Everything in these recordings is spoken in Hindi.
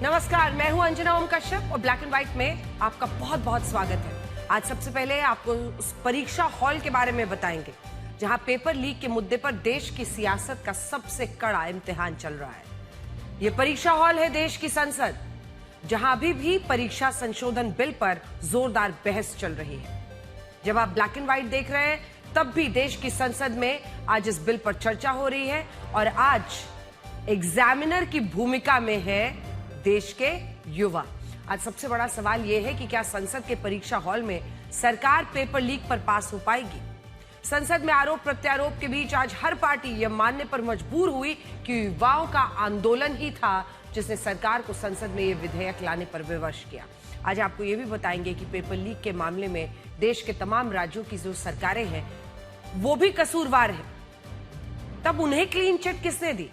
नमस्कार, मैं हूं अंजना ओम कश्यप और ब्लैक एंड व्हाइट में आपका बहुत बहुत स्वागत है। आज सबसे पहले आपको उस परीक्षा हॉल के बारे में बताएंगे जहां पेपर लीक के मुद्दे पर देश की सियासत का सबसे कड़ा इम्तिहान चल रहा है। ये परीक्षा हॉल है देश की संसद, जहां अभी भी परीक्षा संशोधन बिल पर जोरदार बहस चल रही है। जब आप ब्लैक एंड व्हाइट देख रहे हैं तब भी देश की संसद में आज इस बिल पर चर्चा हो रही है और आज एग्जामिनर की भूमिका में है देश के युवा। आज सबसे बड़ा सवाल यह है कि क्या संसद के परीक्षा हॉल में सरकार पेपर लीक पर पास हो पाएगी। संसद में आरोप प्रत्यारोप के बीच आज हर पार्टी यह मानने पर मजबूर हुई कि युवाओं का आंदोलन ही था जिसने सरकार को संसद में यह विधेयक लाने पर विवश किया। आज आपको यह भी बताएंगे कि पेपर लीक के मामले में देश के तमाम राज्यों की जो सरकारें हैं वो भी कसूरवार है। तब उन्हें क्लीन चिट किसने दी,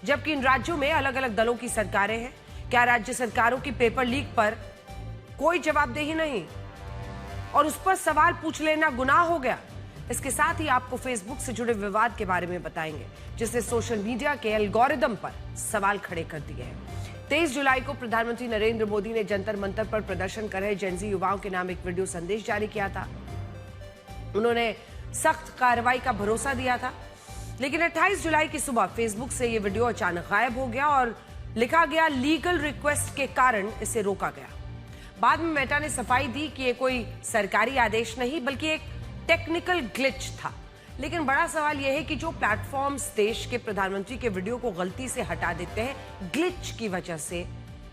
जबकि इन राज्यों में अलग अलग दलों की सरकारें हैं। क्या राज्य सरकारों की पेपर लीक पर कोई जवाबदेही नहीं और उस पर सवाल पूछ लेना गुनाह हो गया। इसके साथ ही आपको फेसबुक से जुड़े विवाद के बारे में बताएंगे जिसने सोशल मीडिया के एल्गोरिदम पर सवाल खड़े कर दिए हैं। 23 जुलाई को प्रधानमंत्री नरेंद्र मोदी ने जंतर मंतर पर प्रदर्शन कर रहे जेनजी युवाओं के नाम एक वीडियो संदेश जारी किया था। उन्होंने सख्त कार्रवाई का भरोसा दिया था, लेकिन 28 जुलाई की सुबह फेसबुक से यह वीडियो अचानक गायब हो गया और लिखा गया लीगल रिक्वेस्ट के कारण इसे रोका गया। बाद में मेटा ने सफाई दी कि यह कोई सरकारी आदेश नहीं बल्कि एक टेक्निकल ग्लिच था। लेकिन बड़ा सवाल यह है कि जो प्लेटफॉर्म्स देश के प्रधानमंत्री के वीडियो को गलती से हटा देते हैं ग्लिच की वजह से,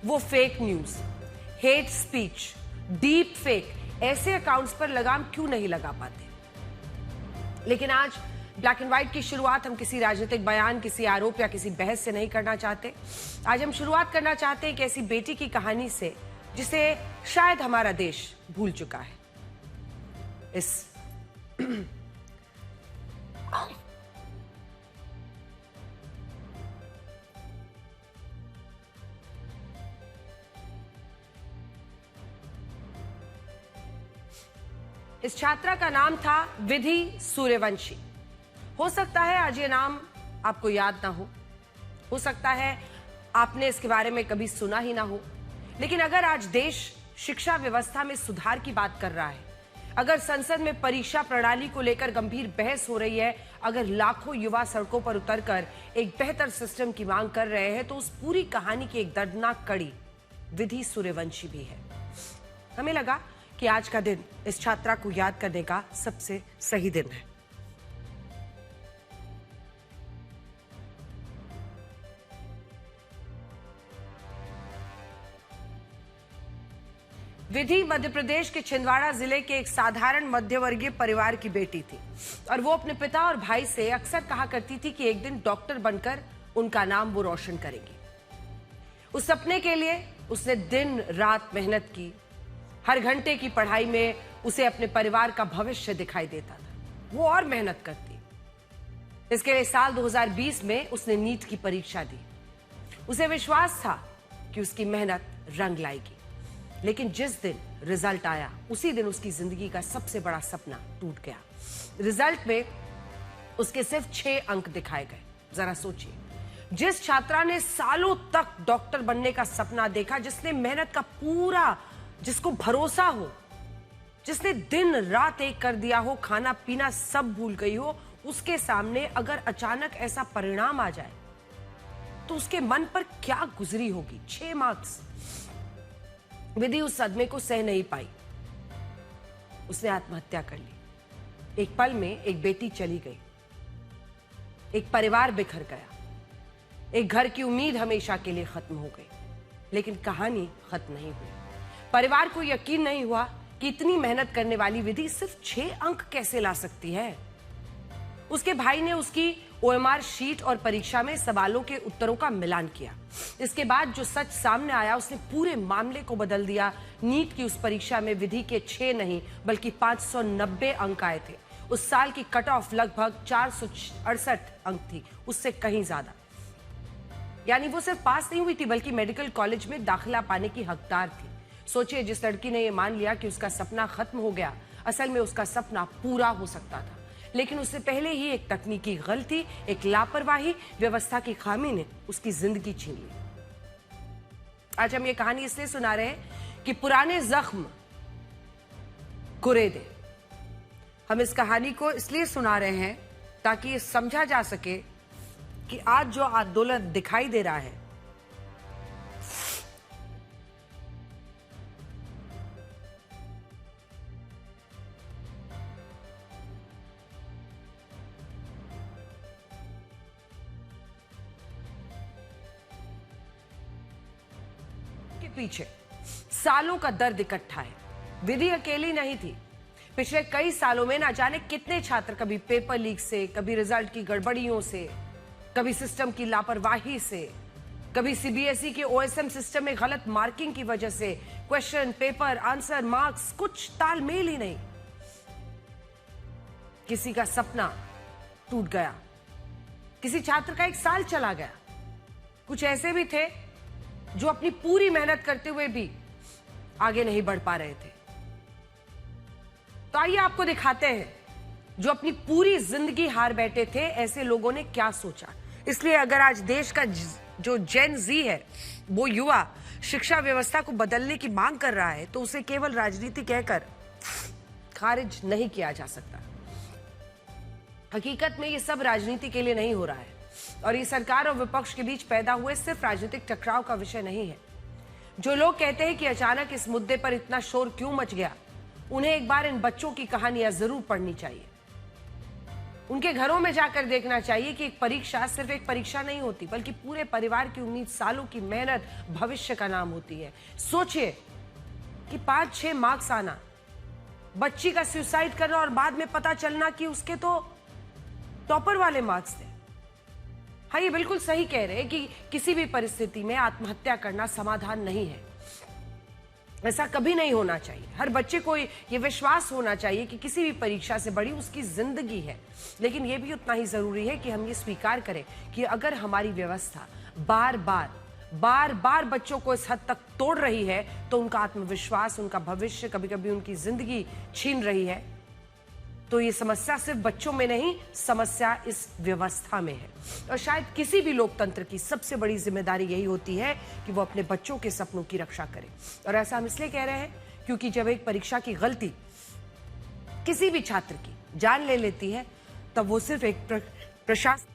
वो fake news, hate speech, deep fake ऐसे अकाउंट्स पर लगाम क्यों नहीं लगा पाते। लेकिन आज ब्लैक एंड व्हाइट की शुरुआत हम किसी राजनीतिक बयान, किसी आरोप या किसी बहस से नहीं करना चाहते। आज हम शुरुआत करना चाहते हैं एक ऐसी बेटी की कहानी से जिसे शायद हमारा देश भूल चुका है। इस छात्रा का नाम था विधि सूर्यवंशी। हो सकता है आज ये नाम आपको याद ना हो सकता है आपने इसके बारे में कभी सुना ही ना हो। लेकिन अगर आज देश शिक्षा व्यवस्था में सुधार की बात कर रहा है, अगर संसद में परीक्षा प्रणाली को लेकर गंभीर बहस हो रही है, अगर लाखों युवा सड़कों पर उतरकर एक बेहतर सिस्टम की मांग कर रहे हैं, तो उस पूरी कहानी की एक दर्दनाक कड़ी विधि सूर्यवंशी भी है। हमें लगा कि आज का दिन इस छात्रा को याद करने का सबसे सही दिन है। विधि मध्य प्रदेश के छिंदवाड़ा जिले के एक साधारण मध्यवर्गीय परिवार की बेटी थी और वो अपने पिता और भाई से अक्सर कहा करती थी कि एक दिन डॉक्टर बनकर उनका नाम वो रोशन करेंगी। उस सपने के लिए उसने दिन रात मेहनत की। हर घंटे की पढ़ाई में उसे अपने परिवार का भविष्य दिखाई देता था। वो और मेहनत करती। इसके लिए साल 2020 में उसने नीट की परीक्षा दी। उसे विश्वास था कि उसकी मेहनत रंग लाएगी। लेकिन जिस दिन रिजल्ट आया उसी दिन उसकी जिंदगी का सबसे बड़ा सपना टूट गया। रिजल्ट में उसके सिर्फ 6 अंक दिखाए गए। जरा सोचिए, जिस छात्रा ने सालों तक डॉक्टर बनने का सपना देखा, जिसने मेहनत का पूरा, जिसको भरोसा हो, जिसने दिन रात एक कर दिया हो, खाना पीना सब भूल गई हो, उसके सामने अगर अचानक ऐसा परिणाम आ जाए तो उसके मन पर क्या गुजरी होगी। 6 मार्क्स। विधि उस सदमे को सह नहीं पाई। उसने आत्महत्या कर ली। एक पल में एक बेटी चली गई, एक परिवार बिखर गया, एक घर की उम्मीद हमेशा के लिए खत्म हो गई। लेकिन कहानी खत्म नहीं हुई। परिवार को यकीन नहीं हुआ कि इतनी मेहनत करने वाली विधि सिर्फ 6 अंक कैसे ला सकती है। उसके भाई ने उसकी ओएमआर शीट और परीक्षा में सवालों के उत्तरों का मिलान किया। इसके बाद जो सच सामने आया उसने पूरे मामले को बदल दिया। नीट की उस परीक्षा में विधि के 6 नहीं बल्कि 590 अंक आए थे। उस साल की कट ऑफ लगभग 468 अंक थी, उससे कहीं ज्यादा। यानी वो सिर्फ पास नहीं हुई थी बल्कि मेडिकल कॉलेज में दाखिला पाने की हकदार थी। सोचिए, जिस लड़की ने यह मान लिया कि उसका सपना खत्म हो गया, असल में उसका सपना पूरा हो सकता था। लेकिन उससे पहले ही एक तकनीकी गलती, एक लापरवाही, व्यवस्था की खामी ने उसकी जिंदगी छीन ली। आज हम ये कहानी इसलिए सुना रहे हैं कि पुराने जख्म कुरेदे। हम इस कहानी को इसलिए सुना रहे हैं ताकि ये समझा जा सके कि आज जो आंदोलन दिखाई दे रहा है के पीछे सालों का दर्द इकट्ठा है। विधि अकेली नहीं थी। पिछले कई सालों में ना जाने कितने छात्र कभी पेपर लीक से, कभी रिजल्ट की गड़बड़ियों से, कभी सिस्टम की लापरवाही से, कभी सीबीएसई के ओएसएम सिस्टम में गलत मार्किंग की वजह से क्वेश्चन, पेपर, आंसर, मार्क्स कुछ तालमेल ही नहीं। किसी का सपना टूट गया, किसी छात्र का एक साल चला गया। कुछ ऐसे भी थे जो अपनी पूरी मेहनत करते हुए भी आगे नहीं बढ़ पा रहे थे। तो आइए आपको दिखाते हैं जो अपनी पूरी जिंदगी हार बैठे थे, ऐसे लोगों ने क्या सोचा। इसलिए अगर आज देश का जो जेन जी है, वो युवा शिक्षा व्यवस्था को बदलने की मांग कर रहा है, तो उसे केवल राजनीति कहकर खारिज नहीं किया जा सकता। हकीकत में ये सब राजनीति के लिए नहीं हो रहा है और ये सरकार और विपक्ष के बीच पैदा हुए सिर्फ राजनीतिक टकराव का विषय नहीं है। जो लोग कहते हैं कि अचानक इस मुद्दे पर इतना शोर क्यों मच गया, उन्हें एक बार इन बच्चों की कहानियां जरूर पढ़नी चाहिए। उनके घरों में जाकर देखना चाहिए कि एक परीक्षा सिर्फ एक परीक्षा नहीं होती, बल्कि पूरे परिवार की उम्मीद, सालों की मेहनत, भविष्य का नाम होती है। सोचिए कि 5-6 मार्क्स आना, बच्ची का सुसाइड करना और बाद में पता चलना कि उसके तो टॉपर वाले मार्क्स थे। हाँ, ये बिल्कुल सही कह रहे हैं कि किसी भी परिस्थिति में आत्महत्या करना समाधान नहीं है। ऐसा कभी नहीं होना चाहिए। हर बच्चे को ये विश्वास होना चाहिए कि किसी भी परीक्षा से बड़ी उसकी जिंदगी है। लेकिन ये भी उतना ही जरूरी है कि हम ये स्वीकार करें कि अगर हमारी व्यवस्था बार बार बच्चों को इस हद तक तोड़ रही है, तो उनका आत्मविश्वास, उनका भविष्य, कभी कभी उनकी जिंदगी छीन रही है, तो ये समस्या सिर्फ बच्चों में नहीं, समस्या इस व्यवस्था में है। और शायद किसी भी लोकतंत्र की सबसे बड़ी जिम्मेदारी यही होती है कि वो अपने बच्चों के सपनों की रक्षा करे। और ऐसा हम इसलिए कह रहे हैं क्योंकि जब एक परीक्षा की गलती किसी भी छात्र की जान ले लेती है, तब वो सिर्फ एक प्रशासन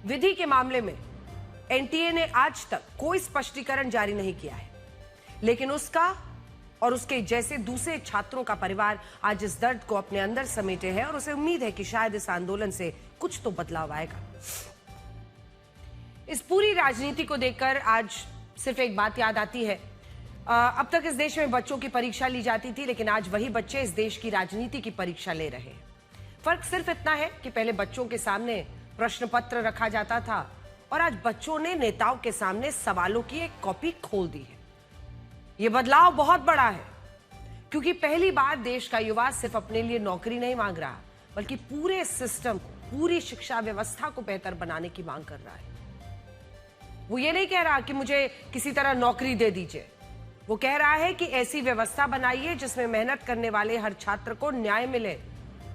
विधि के मामले में एनटीए ने आज तक कोई स्पष्टीकरण जारी नहीं किया है, लेकिन उसका और उसके जैसे दूसरे छात्रों का परिवार आज इस दर्द को अपने अंदर समेटे हैं और उसे उम्मीद है कि शायद इस आंदोलन से कुछ तो बदलाव आएगा। इस पूरी राजनीति को देखकर आज सिर्फ एक बात याद आती है। अब तक इस देश में बच्चों की परीक्षा ली जाती थी, लेकिन आज वही बच्चे इस देश की राजनीति की परीक्षा ले रहे हैं। फर्क सिर्फ इतना है कि पहले बच्चों के सामने प्रश्न पत्र रखा जाता था और आज बच्चों ने नेताओं के सामने सवालों की एक कॉपी खोल दी है। यह बदलाव बहुत बड़ा है क्योंकि पहली बार देश का युवा सिर्फ अपने लिए नौकरी नहीं मांग रहा, बल्कि पूरे सिस्टम को, पूरी शिक्षा व्यवस्था को बेहतर बनाने की मांग कर रहा है। वो ये नहीं कह रहा कि मुझे किसी तरह नौकरी दे दीजिए, वो कह रहा है कि ऐसी व्यवस्था बनाइए जिसमें मेहनत करने वाले हर छात्र को न्याय मिले।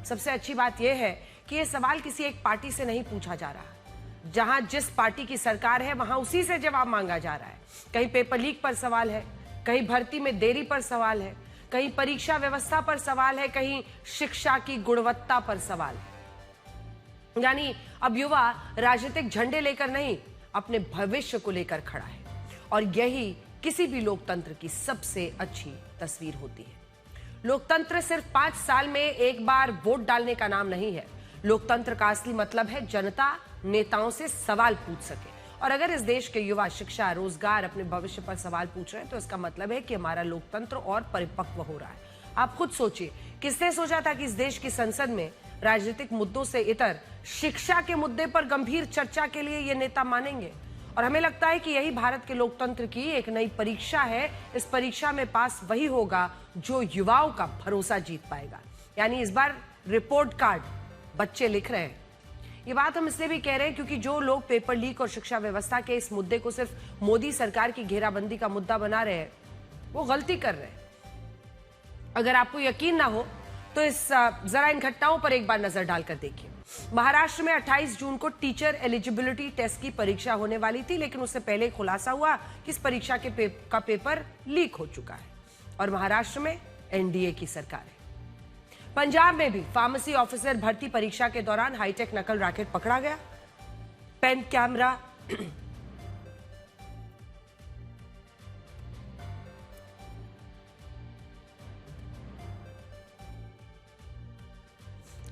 सबसे अच्छी बात यह है कि यह सवाल किसी एक पार्टी से नहीं पूछा जा रहा। जहां जिस पार्टी की सरकार है वहां उसी से जवाब मांगा जा रहा है। कहीं पेपर लीक पर सवाल है, कहीं भर्ती में देरी पर सवाल है, कहीं परीक्षा व्यवस्था पर सवाल है, कहीं शिक्षा की गुणवत्ता पर सवाल है। यानी अब युवा राजनीतिक झंडे लेकर नहीं, अपने भविष्य को लेकर खड़ा है और यही किसी भी लोकतंत्र की सबसे अच्छी तस्वीर होती है। लोकतंत्र सिर्फ 5 साल में एक बार वोट डालने का नाम नहीं है। लोकतंत्र का असली मतलब है जनता नेताओं से सवाल पूछ सके। और अगर इस देश के युवा शिक्षा, रोजगार, अपने भविष्य पर सवाल पूछ रहे हैं, तो इसका मतलब है कि हमारा लोकतंत्र और परिपक्व हो रहा है। आप खुद सोचिए, किसने सोचा था कि इस देश की संसद में राजनीतिक मुद्दों से इतर शिक्षा के मुद्दे पर गंभीर चर्चा के लिए ये नेता मानेंगे। और हमें लगता है कि यही भारत के लोकतंत्र की एक नई परीक्षा है। इस परीक्षा में पास वही होगा जो युवाओं का भरोसा जीत पाएगा। यानी इस बार रिपोर्ट कार्ड बच्चे लिख रहे हैं। ये बात हम इसलिए भी कह रहे हैं क्योंकि जो लोग पेपर लीक और शिक्षा व्यवस्था के इस मुद्दे को सिर्फ मोदी सरकार की घेराबंदी का मुद्दा बना रहे हैं, वो गलती कर रहे हैं। अगर आपको यकीन ना हो तो जरा इन घटनाओं पर एक बार नजर डालकर देखिए। महाराष्ट्र में 28 जून को टीचर एलिजिबिलिटी टेस्ट की परीक्षा होने वाली थी, लेकिन उससे पहले खुलासा हुआ कि इस परीक्षा के का पेपर लीक हो चुका है और महाराष्ट्र में एनडीए की सरकार है। पंजाब में भी फार्मेसी ऑफिसर भर्ती परीक्षा के दौरान हाईटेक नकल रैकेट पकड़ा गया। Pen camera,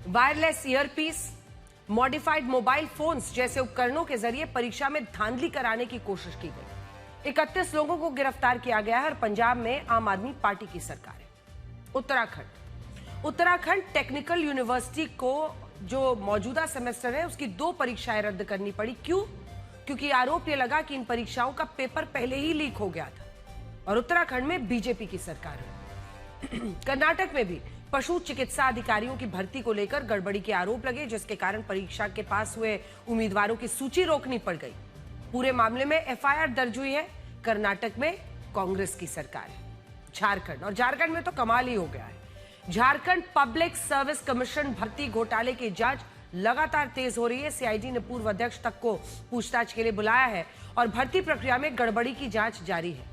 wireless earpiece, modified mobile phones जैसे उपकरणों के जरिए परीक्षा में धांधली कराने की कोशिश की गई। 31 लोगों को गिरफ्तार किया गया है और पंजाब में आम आदमी पार्टी की सरकार है। उत्तराखंड टेक्निकल यूनिवर्सिटी को जो मौजूदा सेमेस्टर है उसकी 2 परीक्षाएं रद्द करनी पड़ी। क्यों? क्योंकि आरोप यह लगा कि इन परीक्षाओं का पेपर पहले ही लीक हो गया था और उत्तराखंड में बीजेपी की सरकार है। कर्नाटक में भी पशु चिकित्सा अधिकारियों की भर्ती को लेकर गड़बड़ी के आरोप लगे, जिसके कारण परीक्षा के पास हुए उम्मीदवारों की सूची रोकनी पड़ गई। पूरे मामले में एफआईआर दर्ज हुई है। कर्नाटक में कांग्रेस की सरकार है। झारखंड में तो कमाल ही हो गया है। झारखंड पब्लिक सर्विस कमीशन भर्ती घोटाले की जांच लगातार तेज हो रही है। सीआईडी ने पूर्व अध्यक्ष तक को पूछताछ के लिए बुलाया है और भर्ती प्रक्रिया में गड़बड़ी की जांच जारी है।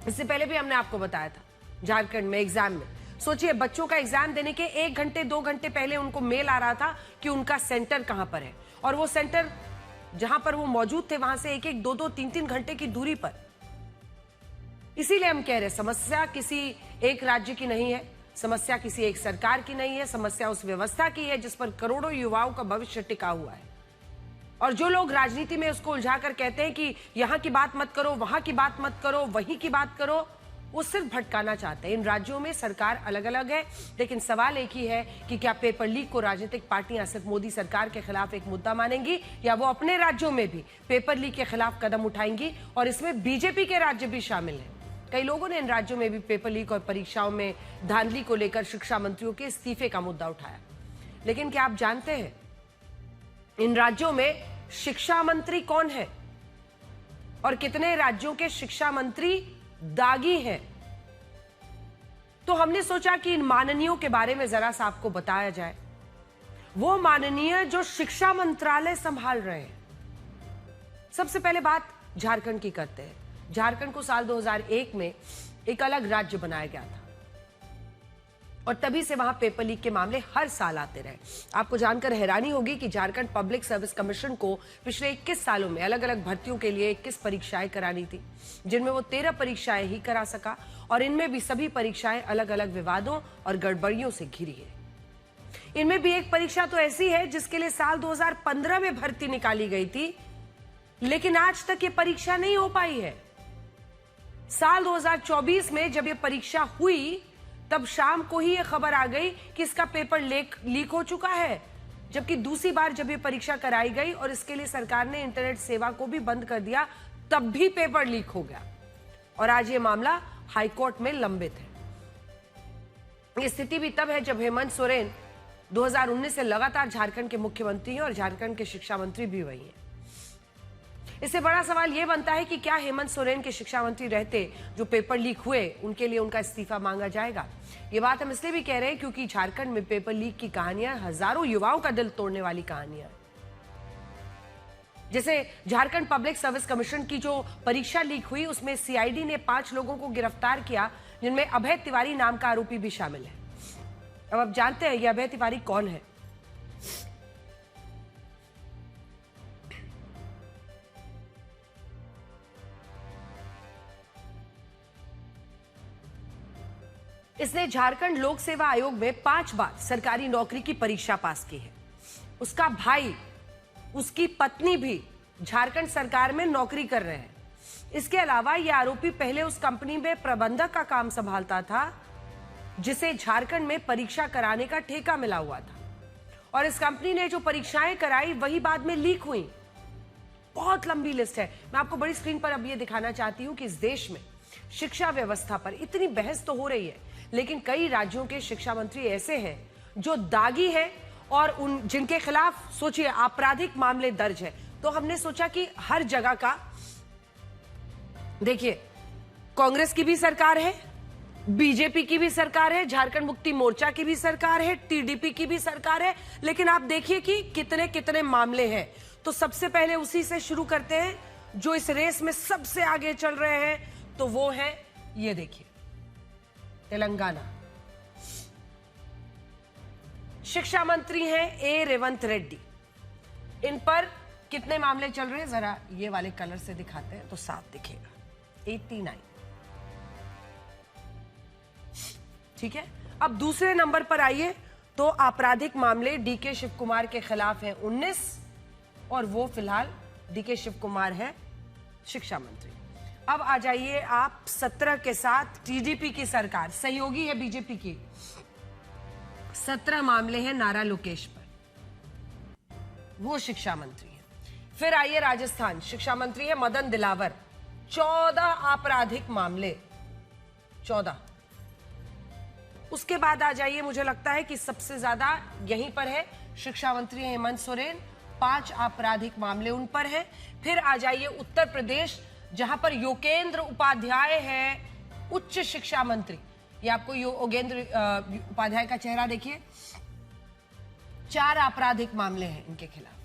इससे पहले भी हमने आपको बताया था, झारखंड में एग्जाम में सोचिए, बच्चों का एग्जाम देने के 1 घंटे 2 घंटे पहले उनको मेल आ रहा था कि उनका सेंटर कहां पर है और वो सेंटर जहां पर वो मौजूद थे वहां से 1-1, 2-2, 3-3 घंटे की दूरी पर। इसीलिए हम कह रहे हैं समस्या किसी एक राज्य की नहीं है, समस्या किसी एक सरकार की नहीं है, समस्या उस व्यवस्था की है जिस पर करोड़ों युवाओं का भविष्य टिका हुआ है। और जो लोग राजनीति में उसको उलझाकर कहते हैं कि यहां की बात मत करो, वहां की बात मत करो, वहीं की बात करो, वो सिर्फ भटकाना चाहते हैं। इन राज्यों में सरकार अलग अलग है, लेकिन सवाल एक ही है कि क्या पेपर लीक को राजनीतिक पार्टियां सिर्फ मोदी सरकार के खिलाफ एक मुद्दा मानेंगी या वो अपने राज्यों में भी पेपर लीक के खिलाफ कदम उठाएंगी, और इसमें बीजेपी के राज्य भी शामिल हैं। कई लोगों ने इन राज्यों में भी पेपर लीक और परीक्षाओं में धांधली को लेकर शिक्षा मंत्रियों के इस्तीफे का मुद्दा उठाया। लेकिन क्या आप जानते हैं इन राज्यों में शिक्षा मंत्री कौन है और कितने राज्यों के शिक्षा मंत्री दागी हैं? तो हमने सोचा कि इन माननीयों के बारे में जरा सा आपको बताया जाए। वो माननीय जो शिक्षा मंत्रालय संभाल रहे हैं। सबसे पहले बात झारखंड की करते हैं। झारखंड को साल 2001 में एक अलग राज्य बनाया गया था और तभी से वहां पेपर लीक के मामले हर साल आते रहे। आपको जानकर हैरानी होगी कि झारखंड पब्लिक सर्विस कमीशन को पिछले 21 सालों में अलग अलग भर्तियों के लिए 21 परीक्षाएं करानी थी, जिनमें वो 13 परीक्षाएं ही करा सका और इनमें भी सभी परीक्षाएं अलग अलग विवादों और गड़बड़ियों से घिरी है। इनमें भी एक परीक्षा तो ऐसी है जिसके लिए साल 2015 में भर्ती निकाली गई थी, लेकिन आज तक ये परीक्षा नहीं हो पाई है। साल 2024 में जब ये परीक्षा हुई तब शाम को ही ये खबर आ गई कि इसका पेपर लीक हो चुका है, जबकि दूसरी बार जब ये परीक्षा कराई गई और इसके लिए सरकार ने इंटरनेट सेवा को भी बंद कर दिया, तब भी पेपर लीक हो गया और आज ये मामला हाईकोर्ट में लंबित है। ये स्थिति भी तब है जब हेमंत सोरेन 2019 से लगातार झारखंड के मुख्यमंत्री हैं और झारखंड के शिक्षा मंत्री भी वही हैं। इससे बड़ा सवाल यह बनता है कि क्या हेमंत सोरेन के शिक्षा मंत्री रहते जो पेपर लीक हुए उनके लिए उनका इस्तीफा मांगा जाएगा? ये बात हम इसलिए भी कह रहे हैं क्योंकि झारखंड में पेपर लीक की कहानियां हजारों युवाओं का दिल तोड़ने वाली कहानियां। जैसे झारखंड पब्लिक सर्विस कमीशन की जो परीक्षा लीक हुई उसमें सीआईडी ने 5 लोगों को गिरफ्तार किया, जिनमें अभय तिवारी नाम का आरोपी भी शामिल है। अब आप जानते हैं यह अभय तिवारी कौन है? इसने झारखंड लोक सेवा आयोग में 5 बार सरकारी नौकरी की परीक्षा पास की है। उसका भाई, उसकी पत्नी भी झारखंड सरकार में नौकरी कर रहे हैं। इसके अलावा यह आरोपी पहले उस कंपनी में प्रबंधक का काम संभालता था जिसे झारखंड में परीक्षा कराने का ठेका मिला हुआ था, और इस कंपनी ने जो परीक्षाएं कराई वही बाद में लीक हुई। बहुत लंबी लिस्ट है। मैं आपको बड़ी स्क्रीन पर अब ये दिखाना चाहती हूं कि इस देश में शिक्षा व्यवस्था पर इतनी बहस तो हो रही है, लेकिन कई राज्यों के शिक्षा मंत्री ऐसे हैं जो दागी हैं और उन जिनके खिलाफ सोचिए आपराधिक मामले दर्ज है, तो हमने सोचा कि हर जगह का देखिए, कांग्रेस की भी सरकार है, बीजेपी की भी सरकार है, झारखंड मुक्ति मोर्चा की भी सरकार है, टीडीपी की भी सरकार है, लेकिन आप देखिए कि कितने कितने मामले हैं। तो सबसे पहले उसी से शुरू करते हैं जो इस रेस में सबसे आगे चल रहे हैं, तो वो है ये देखिए तेलंगाना। शिक्षा मंत्री हैं ए रेवंत रेड्डी। इन पर कितने मामले चल रहे हैं, जरा ये वाले कलर से दिखाते हैं तो साफ दिखेगा। 89। ठीक है, अब दूसरे नंबर पर आइए तो आपराधिक मामले डीके शिव कुमार के खिलाफ है 19, और वो फिलहाल डीके शिव कुमार है शिक्षा मंत्री। अब आ जाइए आप 17 के साथ टीडीपी की सरकार, सहयोगी है बीजेपी की, 17 मामले हैं नारा लोकेश पर, वो शिक्षा मंत्री है। फिर आइए राजस्थान, शिक्षा मंत्री है मदन दिलावर, 14 आपराधिक मामले, 14। उसके बाद आ जाइए, मुझे लगता है कि सबसे ज्यादा यहीं पर है, शिक्षा मंत्री हेमंत सोरेन, 5 आपराधिक मामले उन पर हैं। फिर आ जाइए उत्तर प्रदेश, जहां पर योगेंद्र उपाध्याय है उच्च शिक्षा मंत्री। ये आपको योगेंद्र उपाध्याय का चेहरा देखिए, 4 आपराधिक मामले हैं इनके खिलाफ।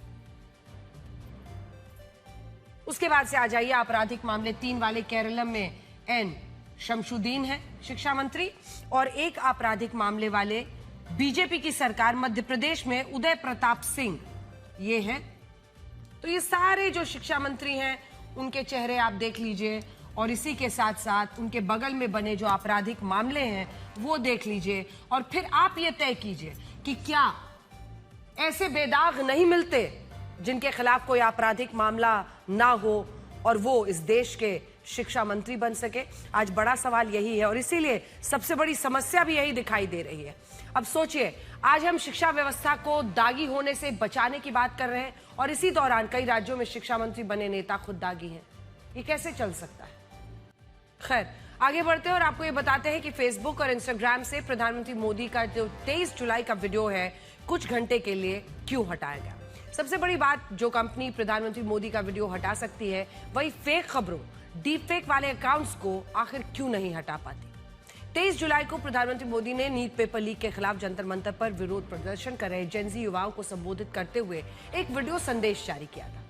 उसके बाद से आ जाइए आपराधिक मामले 3 वाले केरलम में एन शमशुद्दीन है शिक्षा मंत्री, और 1 आपराधिक मामले वाले बीजेपी की सरकार मध्य प्रदेश में उदय प्रताप सिंह ये है। तो ये सारे जो शिक्षा मंत्री हैं उनके चेहरे आप देख लीजिए, और इसी के साथ साथ उनके बगल में बने जो आपराधिक मामले हैं वो देख लीजिए, और फिर आप ये तय कीजिए कि क्या ऐसे बेदाग नहीं मिलते जिनके खिलाफ कोई आपराधिक मामला ना हो और वो इस देश के शिक्षा मंत्री बन सके। आज बड़ा सवाल यही है, और इसीलिए सबसे बड़ी समस्या भी यही दिखाई दे रही है। अब सोचिए, आज हम शिक्षा व्यवस्था को दागी होने से बचाने की बात कर रहे हैं, और इसी दौरान कई राज्यों में शिक्षा मंत्री बने नेता खुद दागी हैं। ये कैसे चल सकता है? खैर, आगे बढ़ते हैं और आपको ये बताते हैं कि फेसबुक और इंस्टाग्राम से प्रधानमंत्री मोदी का जो 23 जुलाई का वीडियो है कुछ घंटे के लिए क्यों हटाया गया। सबसे बड़ी बात, जो कंपनी प्रधानमंत्री मोदी का वीडियो हटा सकती है, वही फेक खबरों, डीप फेक वाले अकाउंट्स को आखिर क्यों नहीं हटा पाती। 23 जुलाई को प्रधानमंत्री मोदी ने नीट पेपर लीक के खिलाफ जंतर मंतर पर विरोध प्रदर्शन कर रहे जेनजी युवाओं को संबोधित करते हुए एक वीडियो संदेश जारी किया था।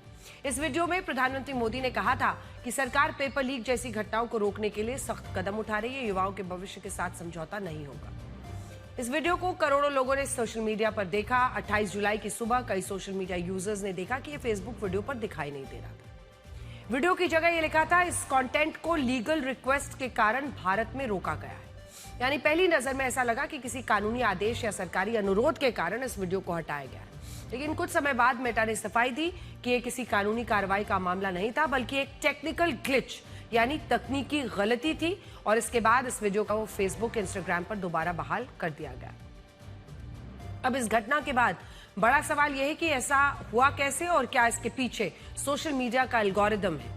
इस वीडियो में प्रधानमंत्री मोदी ने कहा था कि सरकार पेपर लीक जैसी घटनाओं को रोकने के लिए सख्त कदम उठा रही है, युवाओं के भविष्य के साथ समझौता नहीं होगा। इस वीडियो को करोड़ों लोगों ने सोशल मीडिया पर देखा। 28 जुलाई की सुबह कई सोशल मीडिया यूजर्स ने देखा कि ये फेसबुक वीडियो पर दिखाई नहीं दे रहा था। वीडियो की जगह ये लिखा था, इस कंटेंट को लीगल रिक्वेस्ट के कारण भारत में रोका गया है। यानी पहली नजर में ऐसा लगा कि किसी कानूनी आदेश या सरकारी अनुरोध के कारण इस वीडियो को हटाया गया, लेकिन कुछ समय बाद मेटा ने सफाई दी कि यह किसी कानूनी कार्रवाई का मामला नहीं था, बल्कि एक टेक्निकल ग्लिच यानी तकनीकी गलती थी, और इसके बाद इस वीडियो को फेसबुक, इंस्टाग्राम पर दोबारा बहाल कर दिया गया। अब इस घटना के बाद बड़ा सवाल यह है कि ऐसा हुआ कैसे, और क्या इसके पीछे सोशल मीडिया का एल्गोरिदम है।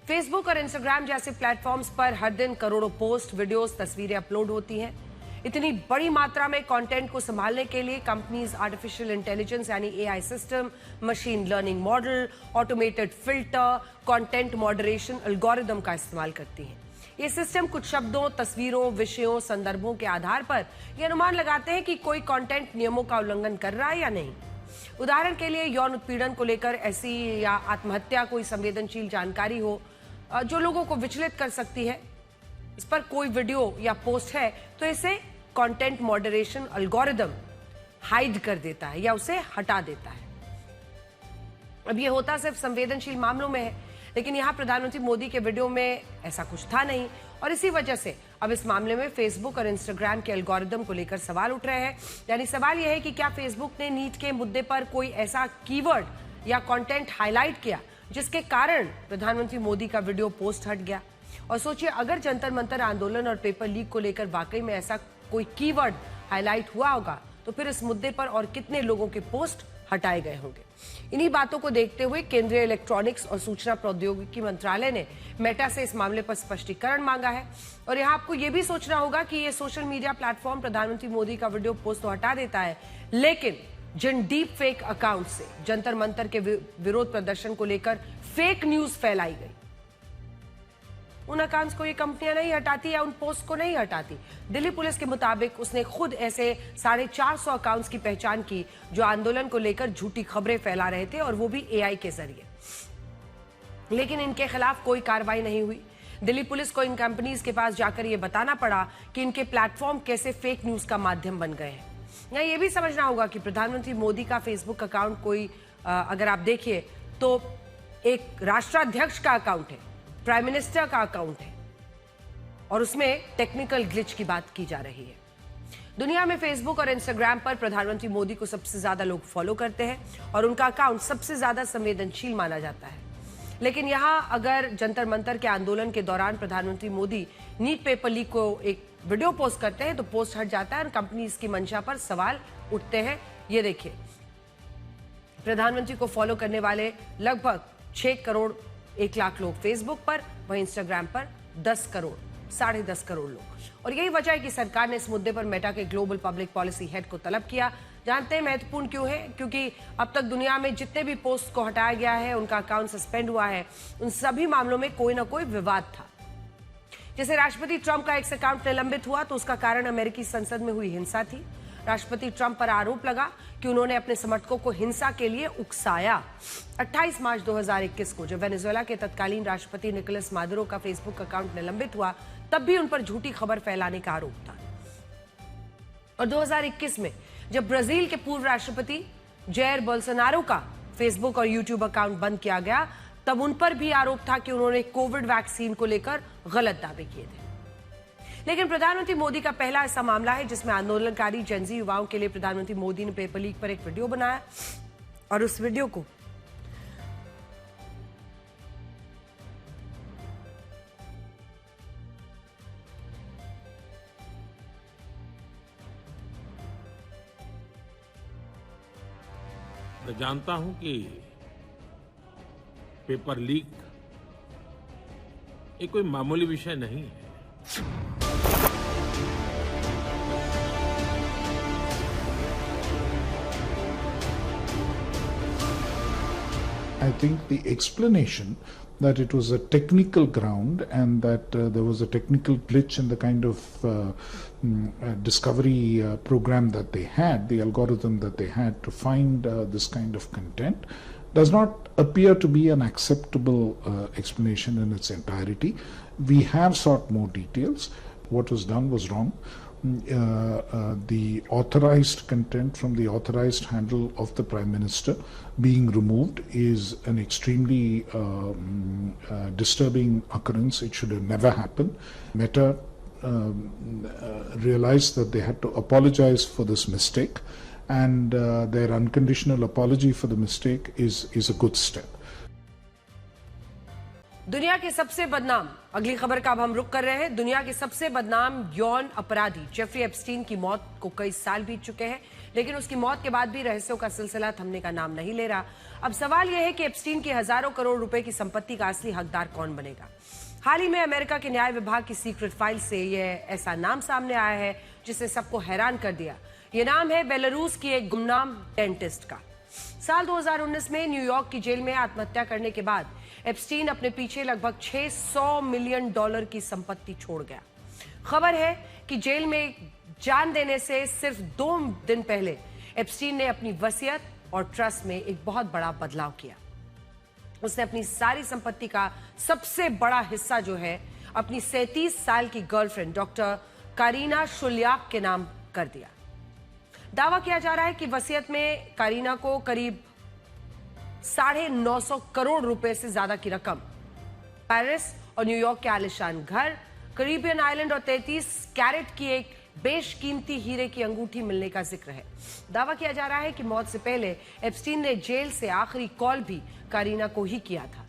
फेसबुक और इंस्टाग्राम जैसे प्लेटफॉर्म्स पर हर दिन करोड़ों पोस्ट, वीडियोस, तस्वीरें अपलोड होती हैं। इतनी बड़ी मात्रा में कंटेंट को संभालने के लिए कंपनीज आर्टिफिशियल इंटेलिजेंस यानी AI system, machine learning model, automated filter, content moderation algorithm का इस्तेमाल करती हैं। ये सिस्टम कुछ शब्दों, तस्वीरों, विषयों, संदर्भों के आधार पर यह अनुमान लगाते हैं कि कोई कंटेंट नियमों का उल्लंघन कर रहा है या नहीं। उदाहरण के लिए यौन उत्पीड़न को लेकर ऐसी या आत्महत्या कोई संवेदनशील जानकारी हो जो लोगों को विचलित कर सकती है, इस पर कोई वीडियो या पोस्ट है तो इसे कंटेंट मॉडरेशन एल्गोरिदम हाइड कर देता है या उसे हटा देता है। अब ये होता सिर्फ संवेदनशील मामलों में है, लेकिन यहां प्रधानमंत्री मोदी के वीडियो में ऐसा कुछ था नहीं, और इसी वजह से अब इस मामले में फेसबुक और इंस्टाग्राम के एल्गोरिदम को लेकर सवाल उठ रहे हैं। यानी सवाल यह है कि क्या फेसबुक ने नीट के मुद्दे पर कोई ऐसा कीवर्ड या कंटेंट हाईलाइट किया जिसके कारण प्रधानमंत्री मोदी का वीडियो पोस्ट हट गया। और सोचिए, अगर जंतर मंतर आंदोलन और पेपर लीक को लेकर वाकई में ऐसा कोई कीवर्ड हाईलाइट हुआ होगा तो फिर इस मुद्दे पर और कितने लोगों के पोस्ट हटाए गए होंगे। इन्हीं बातों को देखते हुए केंद्रीय इलेक्ट्रॉनिक्स और सूचना प्रौद्योगिकी मंत्रालय ने मेटा से इस मामले पर स्पष्टीकरण मांगा है। और यहाँ आपको यह भी सोचना होगा कि ये सोशल मीडिया प्लेटफॉर्म प्रधानमंत्री मोदी का वीडियो पोस्ट तो हटा देता है, लेकिन जिन डीप फेक अकाउंट से जंतर मंतर के विरोध प्रदर्शन को लेकर फेक न्यूज फैलाई गई, उन अकाउंट्स को ये कंपनियां नहीं हटाती या उन पोस्ट को नहीं हटाती। दिल्ली पुलिस के मुताबिक उसने खुद ऐसे 450 अकाउंट्स की पहचान की जो आंदोलन को लेकर झूठी खबरें फैला रहे थे, और वो भी एआई के जरिए। लेकिन इनके खिलाफ कोई कार्रवाई नहीं हुई। दिल्ली पुलिस को इन कंपनीज के पास जाकर यह बताना पड़ा कि इनके प्लेटफॉर्म कैसे फेक न्यूज का माध्यम बन गए हैं। यहाँ यह भी समझना होगा कि प्रधानमंत्री मोदी का फेसबुक अकाउंट कोई अगर आप देखिए तो एक राष्ट्राध्यक्ष का अकाउंट है, प्राइम मिनिस्टर का अकाउंट है, और उसमें टेक्निकल ग्लिच की बात की जा रही है। दुनिया में फेसबुक और इंस्टाग्राम पर प्रधानमंत्री मोदी को सबसे ज्यादा लोग फॉलो करते हैं और उनका अकाउंट सबसे ज्यादा संवेदनशील माना जाता है। लेकिन यहां अगर जंतर मंतर के आंदोलन के दौरान प्रधानमंत्री मोदी नीट पेपर लीक को एक वीडियो पोस्ट करते हैं तो पोस्ट हट जाता है और कंपनीज की मंशा पर सवाल उठते हैं। ये देखिए, प्रधानमंत्री को फॉलो करने वाले लगभग 6 करोड़ 1 लाख लोग फेसबुक पर, वहीं इंस्टाग्राम पर 10 करोड़ 10.5 करोड़ लोग। और यही वजह है कि सरकार ने इस मुद्दे पर मेटा के ग्लोबल पब्लिक पॉलिसी हेड को तलब किया। जानते हैं महत्वपूर्ण क्यों है? क्योंकि अब तक दुनिया में जितने भी पोस्ट को हटाया गया है, उनका अकाउंट सस्पेंड हुआ है, उन सभी मामलों में कोई ना कोई विवाद था। जैसे राष्ट्रपति ट्रंप का एक अकाउंट निलंबित हुआ तो उसका कारण अमेरिकी संसद में हुई हिंसा थी। राष्ट्रपति ट्रंप पर आरोप लगा कि उन्होंने अपने समर्थकों को हिंसा के लिए उकसाया। 28 मार्च 2021 को जब वेनेजुएला के तत्कालीन राष्ट्रपति निकोलस मादुरो का फेसबुक अकाउंट निलंबित हुआ, तब भी उन पर झूठी खबर फैलाने का आरोप था। और 2021 में जब ब्राजील के पूर्व राष्ट्रपति जैर बोल्सोनारो का फेसबुक और यूट्यूब अकाउंट बंद किया गया, तब उन पर भी आरोप था कि उन्होंने कोविड वैक्सीन को लेकर गलत दावे किए थे। लेकिन प्रधानमंत्री मोदी का पहला ऐसा मामला है जिसमें आंदोलनकारी जेनजी युवाओं के लिए प्रधानमंत्री मोदी ने पेपर लीक पर एक वीडियो बनाया, और उस वीडियो को मैं जानता हूं कि पेपर लीक ये कोई मामूली विषय नहीं है। I think the explanation that it was a technical ground and that there was a technical glitch in the kind of discovery program that they had, the algorithm that they had to find this kind of content, does not appear to be an acceptable explanation in its entirety. We have sought more details. What was done was wrong. The authorized content from the authorized handle of the Prime Minister being removed is an extremely disturbing occurrence. It should have never happened. Meta realized that they had to apologize for this mistake, and their unconditional apology for the mistake is a good step. दुनिया के सबसे बदनाम, अगली खबर का अब हम रुख कर रहे हैं। दुनिया के सबसे बदनाम यौन अपराधी जेफरी एप्स्टीन की मौत को कई साल बीत चुके हैं, लेकिन उसकी मौत के बाद भी रहस्यों का सिलसिला थमने का नाम नहीं ले रहा। अब सवाल यह है कि एप्स्टीन की हजारों करोड़ रुपए की संपत्ति का असली हकदार कौन बनेगा। हाल ही में अमेरिका के न्याय विभाग की सीक्रेट फाइल से यह ऐसा नाम सामने आया है जिसने सबको हैरान कर दिया। यह नाम है बेलारूस की एक गुमनाम डेंटिस्ट का। साल 2019 में न्यूयॉर्क की जेल में आत्महत्या करने के बाद एप्स्टीन अपने पीछे लगभग $600 मिलियन की संपत्ति छोड़ गया। खबर है कि जेल में जान देने से सिर्फ 2 दिन पहले एप्स्टीन ने अपनी वसीयत और ट्रस्ट में एक बहुत बड़ा बदलाव किया। उसने अपनी सारी संपत्ति का सबसे बड़ा हिस्सा जो है अपनी 37 साल की गर्लफ्रेंड डॉक्टर कारीना शुल्याक के नाम कर दिया। दावा किया जा रहा है कि वसीयत में कारीना को करीब 950 करोड़ रुपए से ज्यादा की रकम, पेरिस और न्यूयॉर्क के आलिशान घर, कैरिबियन आइलैंड और 33 कैरेट की एक बेशकीमती हीरे की अंगूठी मिलने का जिक्र है। दावा किया जा रहा है कि मौत से पहले एप्स्टीन ने जेल से आखिरी कॉल भी कारीना को ही किया था।